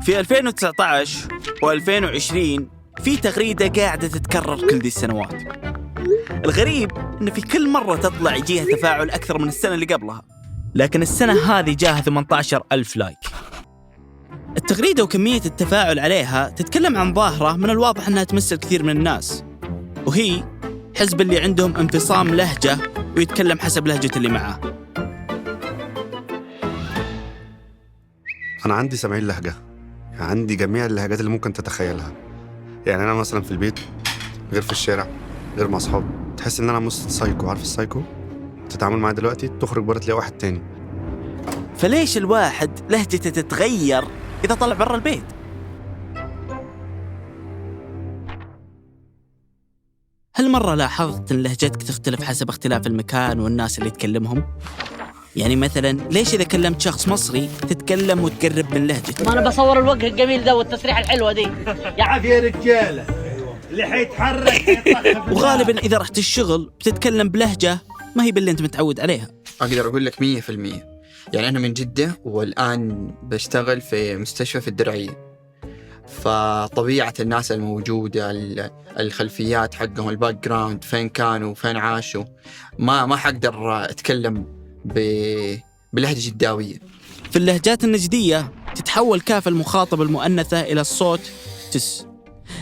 في 2019 و2020 في تغريدة قاعدة تتكرر كل دي السنوات. الغريب إن في كل مرة تطلع يجيها تفاعل أكثر من السنة اللي قبلها، لكن السنة هذه جاها 18,000 لايك. التغريدة وكمية التفاعل عليها تتكلم عن ظاهرة من الواضح أنها تمس الكثير من الناس، وهي حزب اللي عندهم انفصام لهجة ويتكلم حسب لهجة اللي معاه. أنا عندي 70 لهجة، عندي جميع اللهجات اللي ممكن تتخيلها. يعني أنا مثلا في البيت غير في الشارع غير مع أصحابي. تحس إن أنا مثل سايكو. عارف السايكو؟ تتعامل معاه دلوقتي تخرج برا تلاقي واحد تاني. فليش الواحد لهجته تتغير إذا طلع برا البيت؟ هل مرة لاحظت أن لهجتك تختلف حسب اختلاف المكان والناس اللي تكلمهم؟ يعني مثلا ليش إذا كلمت شخص مصري تتكلم وتقرب من لهجته؟ ما أنا بصور الوجه الجميل ده والتسريحة الحلوة دي. يا رجالة اللي حيتحرك وغالبا إذا رحت الشغل بتتكلم بلهجة ما هي باللي أنت متعود عليها. أقدر أقول لك 100%. يعني أنا من جدة والآن بشتغل في مستشفى في الدرعية، فطبيعة الناس الموجودة، الخلفيات حقهم، الباك جراوند، فين كانوا فين عاشوا، ما حقدر أتكلم بلهجة جداوية. في اللهجات النجدية تتحول كاف المخاطب المؤنثة إلى الصوت تس،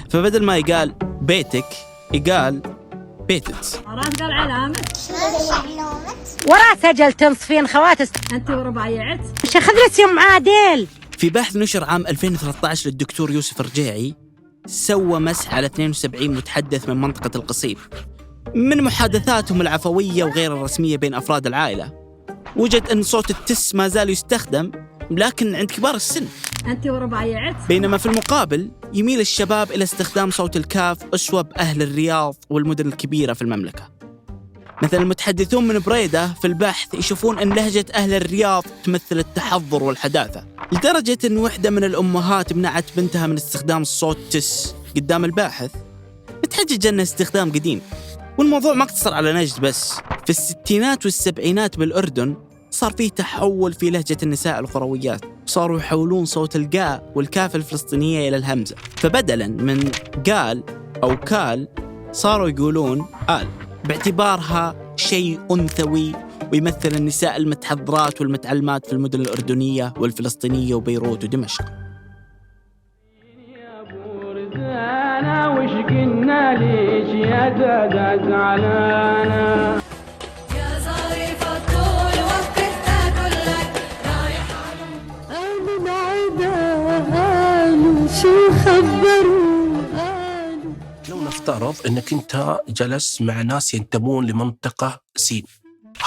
فبدل ما يقال بيتك يقال بيتت. راد قال علامة ورا سجل تنصفين خواتس أنت وربايعت شخذت يوم عادل. في بحث نشر عام 2013 للدكتور يوسف رجاعي سوى مسح على 72 متحدث من منطقة القصيم من محادثاتهم العفوية وغير الرسمية بين أفراد العائلة، وجد أن صوت التس ما زال يستخدم لكن عند كبار السن، أنت وربايعت، بينما في المقابل يميل الشباب إلى استخدام صوت الكاف أسوة بأهل الرياض والمدن الكبيرة في المملكة. مثل المتحدثون من بريدة في البحث يشوفون أن لهجة أهل الرياض تمثل التحضر والحداثة، لدرجة أن واحدة من الأمهات منعت بنتها من استخدام الصوت تس قدام الباحث بتحجج أنه استخدام قديم. والموضوع ما اقتصر على نجد بس، في الستينات والسبعينات بالأردن صار فيه تحول في لهجة النساء القرويات، صاروا يحولون صوت القاء والكاف الفلسطينية إلى الهمزة، فبدلاً من قال أو كال صاروا يقولون آل، باعتبارها شيء أنثوي ويمثل النساء المتحضرات والمتعلمات في المدن الأردنية والفلسطينية وبيروت ودمشق. وش قلنا ليش يا دادا زعلانة يا ظريف الطول وقت أقولك رايح أنا بعيدة شو خبروا. لو نفترض أنك أنت جلس مع ناس ينتمون لمنطقة سين،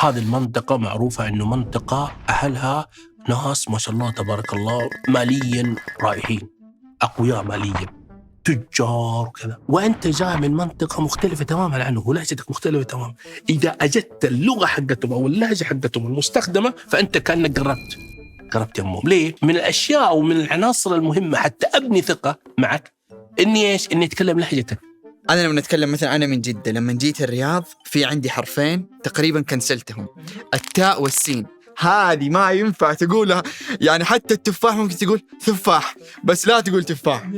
هذه المنطقة معروفة أنه منطقة أهلها ناس ما شاء الله تبارك الله ماليا رائحين، أقوياء ماليا، تجار وكذا، وأنت جاي من منطقة مختلفة تماماً عنه ولهجتك مختلفة تماماً. إذا أجدت اللغة حقتهم أو اللهجة حقتهم المستخدمة فأنت كأنك قربت يمهم. ليه؟ من الأشياء ومن العناصر المهمة حتى أبني ثقة معك إني أتكلم لهجتك. أنا لما نتكلم مثلا أنا من جدة، لما جيت الرياض في عندي حرفين تقريبا كنسلتهم، التاء والسين. هذه ما ينفع تقولها، يعني حتى التفاح ممكن تقول ثفاح بس لا تقول تفاح،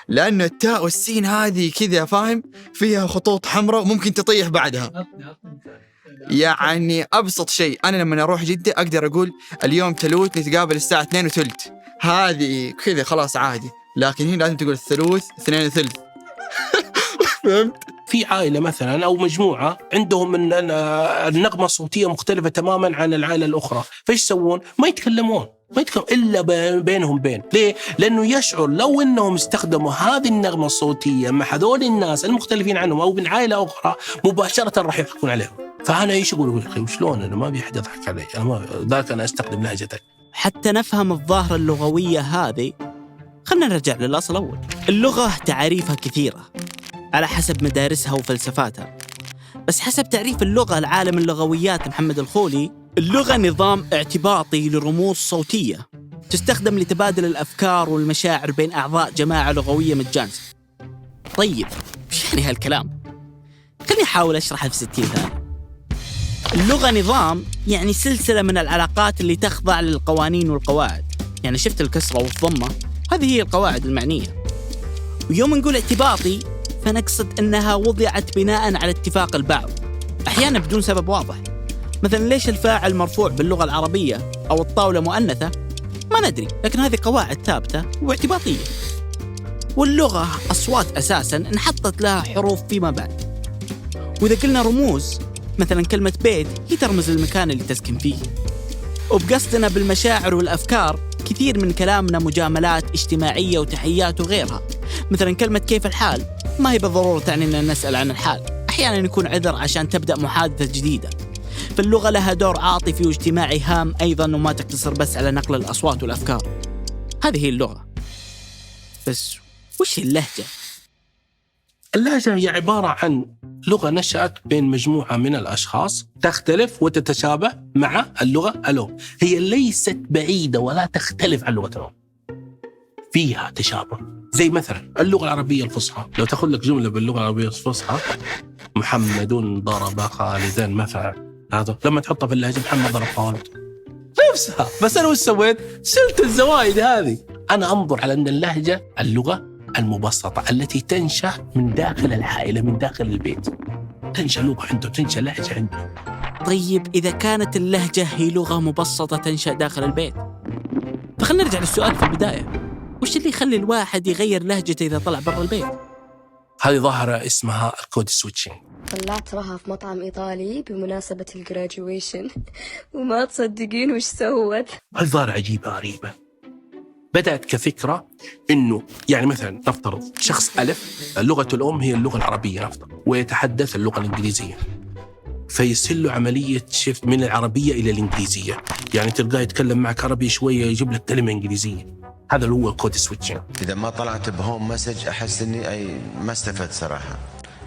لأن التاء والسين هذه كذا فاهم فيها خطوط حمراء وممكن تطيح بعدها. يعني أبسط شيء أنا لما أروح جدة أقدر أقول اليوم تلوث نتقابل الساعة 2:30، هذه كذا خلاص عادي، لكن هنا لازم تقول الثلوث 2:30. فهمت؟ في عائلة مثلا أو مجموعة عندهم النغمة الصوتية مختلفة تماما عن العائلة الأخرى، فإيش يسوون؟ ما يتكلمون إلا بينهم بين. ليه؟ لأنه يشعر لو أنهم استخدموا هذه النغمة الصوتية مع هذول الناس المختلفين عنهم أو من عائلة أخرى مباشرة راح يضحكون عليهم. فأنا إيش أقول يا أخي وشلون أنا ما بيحد يضحك علي، أنا أستخدم لهجتك. حتى نفهم الظاهرة اللغوية هذه خلنا نرجع للأصل أول. اللغة تعريفها كثيرة على حسب مدارسها وفلسفاتها، بس حسب تعريف اللغة العالم اللغويات محمد الخولي، اللغة نظام اعتباطي لرموز صوتية تستخدم لتبادل الأفكار والمشاعر بين أعضاء جماعة لغوية متجانسة. طيب إيش يعني هالكلام؟ خليني أحاول أشرحها في 60 ثانية. اللغة نظام يعني سلسلة من العلاقات اللي تخضع للقوانين والقواعد. يعني شفت الكسرة والضمة هذه هي القواعد المعنية. ويوم نقول اعتباطي فنقصد أنها وضعت بناء على اتفاق البعض، أحيانا بدون سبب واضح. مثلا ليش الفاعل مرفوع باللغة العربية أو الطاولة مؤنثة؟ ما ندري، لكن هذه قواعد ثابتة واعتباطية. واللغة أصوات أساساً انحطت لها حروف فيما بعد. وإذا قلنا رموز، مثلا كلمة بيت هي ترمز للمكان اللي تسكن فيه. وبقصدنا بالمشاعر والأفكار كثير من كلامنا مجاملات اجتماعية وتحيات وغيرها. مثلا كلمة كيف الحال ما هي بالضرورة تعني أننا نسأل عن الحال، أحيانا يكون عذر عشان تبدأ محادثة جديدة. فاللغة لها دور عاطفي واجتماعي هام أيضا، وما تقتصر بس على نقل الأصوات والأفكار. هذه هي اللغة. بس وش هي اللهجة؟ اللهجة هي عبارة عن لغة نشأت بين مجموعة من الأشخاص تختلف وتتشابه مع اللغة الأم. هي ليست بعيدة ولا تختلف عن اللغة الأم، فيها تشابه. زي مثلا اللغة العربية الفصحى، لو تأخذ لك جملة باللغة العربية الفصحى محمد ضرب خالدا مثلا، هذا لما تحطها في اللهجة محمد ضرب خالد نفسها، بس أنا وش سويت؟ شلت الزوايد هذه. أنا أنظر على أن اللهجة اللغة المبسطة التي تنشأ من داخل العائلة، من داخل البيت، تنشأ لغة عنده، تنشأ لهجة عنده. طيب إذا كانت اللهجة هي لغة مبسطة تنشأ داخل البيت، فخلنا نرجع للسؤال في البداية، وش اللي يخلي الواحد يغير لهجته إذا طلع برا البيت؟ هذه ظاهرة اسمها الكود سويتشنج. طلعت رها في مطعم إيطالي بمناسبة الجراجويشن وما تصدقين وش سوت. هذه ظاهرة عجيبة غريبة. بدأت كفكرة إنه يعني مثلا نفترض شخص ألف لغة الأم هي اللغة العربية نفترض، ويتحدث اللغة الإنجليزية، فيصير له عملية شيفت من العربية إلى الإنجليزية. يعني تلقاه يتكلم معك عربي شوية يجيب لك كلمة إنجليزية. هذا اللي هو الكود سويتشنج. إذا ما طلعت بهوم مسج أحس إني ما استفدت صراحة.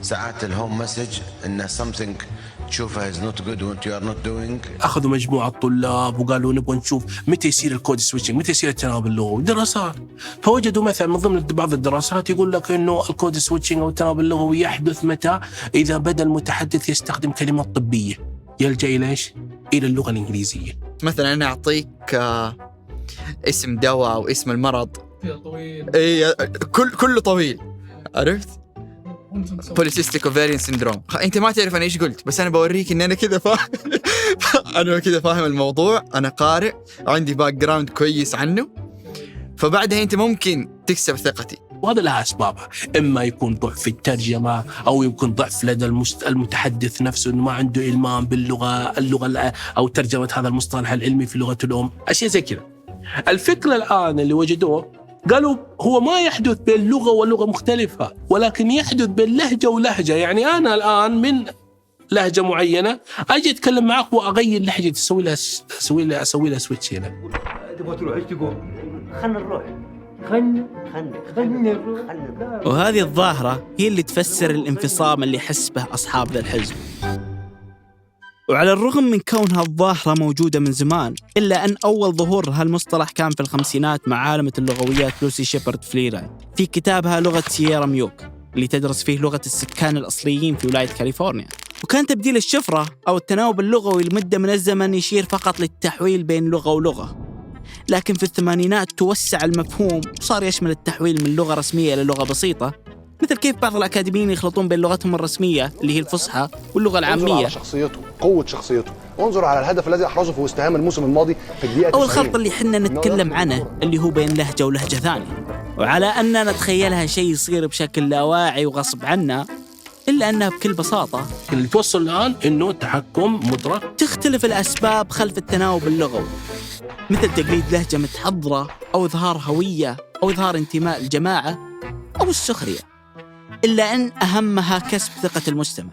ساعات الهوم مسج إنه something تشوفها is not good what you are not doing. أخذوا مجموعة طلاب وقالوا نبغى نشوف متى يصير الكود سويتشنج، متى يصير التناوب اللغوي، دراسات. فوجدوا مثلا من ضمن بعض الدراسات يقول لك إنه الكود سويتشنج أو التناوب اللغوي يحدث متى؟ إذا بدأ المتحدث يستخدم كلمات طبية يلجأ إلى إيش؟ إلى اللغة الإنجليزية. مثلا أنا أعطيك اسم دواء أو اسم المرض طويل، إيه كله طويل، عرفت؟ بوليسيستيك اوفاريان سيندروم. انت ما تعرف انا ايش قلت، بس انا بوريك ان انا كذا فاهم. انا كذا فاهم الموضوع، انا قارئ، عندي باك جراوند كويس عنه، فبعدها انت ممكن تكسب ثقتي. وهذا لها أسبابها، إما يكون ضعف في الترجمة أو يكون ضعف لدى المتحدث نفسه إنه ما عنده إلمام باللغة أو ترجمة هذا المصطلح العلمي في لغة الأم، أشياء زي كذا. الفكرة الآن اللي وجدوه قالوا هو ما يحدث بين لغة ولغة مختلفة، ولكن يحدث بين لهجة ولهجة. يعني أنا الآن من لهجة معينة أجي أتكلم معك وأغير لهجة، أسوي لها سويتش هنا. تبغى تروح ايش تقول؟ خلنا نروح، خلنا نروح. وهذه الظاهرة هي اللي تفسر الانفصام اللي يحس به أصحاب ذا الحزب. وعلى الرغم من كونها الظاهرة موجودة من زمان، إلا أن أول ظهور هالمصطلح كان في الخمسينات مع عالمة اللغويات لوسي شيبرد فليراند في كتابها لغة سييرا ميوك، اللي تدرس فيه لغة السكان الأصليين في ولاية كاليفورنيا. وكان تبديل الشفرة أو التناوب اللغوي لمدة من الزمن يشير فقط للتحويل بين لغة ولغة، لكن في الثمانينات توسع المفهوم وصار يشمل التحويل من لغة رسمية إلى لغة بسيطة، مثل كيف بعض الأكاديميين يخلطون بين لغتهم الرسمية اللي هي الفصحى واللغة العامية. انظر على شخصيته، قوة شخصيته، انظر على الهدف الذي أحرزه في وست هام الموسم الماضي في الدقيقة 90. أو الخلط اللي حنا نتكلم عنه اللي هو بين لهجة ولهجة ثانية، وعلى أننا نتخيلها شيء يصير بشكل لا واعي وغصب عنا، إلا أنها بكل بساطة اللي توصل الآن إنه تحكم مدرك. تختلف الأسباب خلف التناوب اللغوي، مثل تقليد لهجة متحضرة أو إظهار هوية أو إظهار انتماء الجماعة أو السخرية، إلا أن أهمها كسب ثقة المجتمع.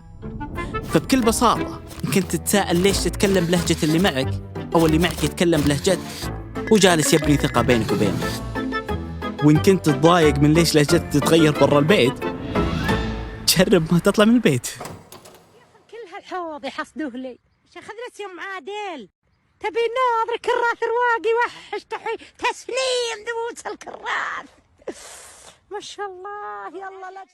فبكل بساطة كنت تتساءل ليش تتكلم بلهجة اللي معك أو اللي معك يتكلم بلهجته، وجالس يبني ثقة بينك وبينه. وإن كنت تضايق من ليش لهجتك تتغير برا البيت، جرب ما تطلع من البيت. كل هالحوض يحصدوه لي. شيخ خذلت يا ام عادل، تبي ناظر كراث رواقي وحش تحوي تسليم دبوس الكراث. ما شاء الله، يلا لا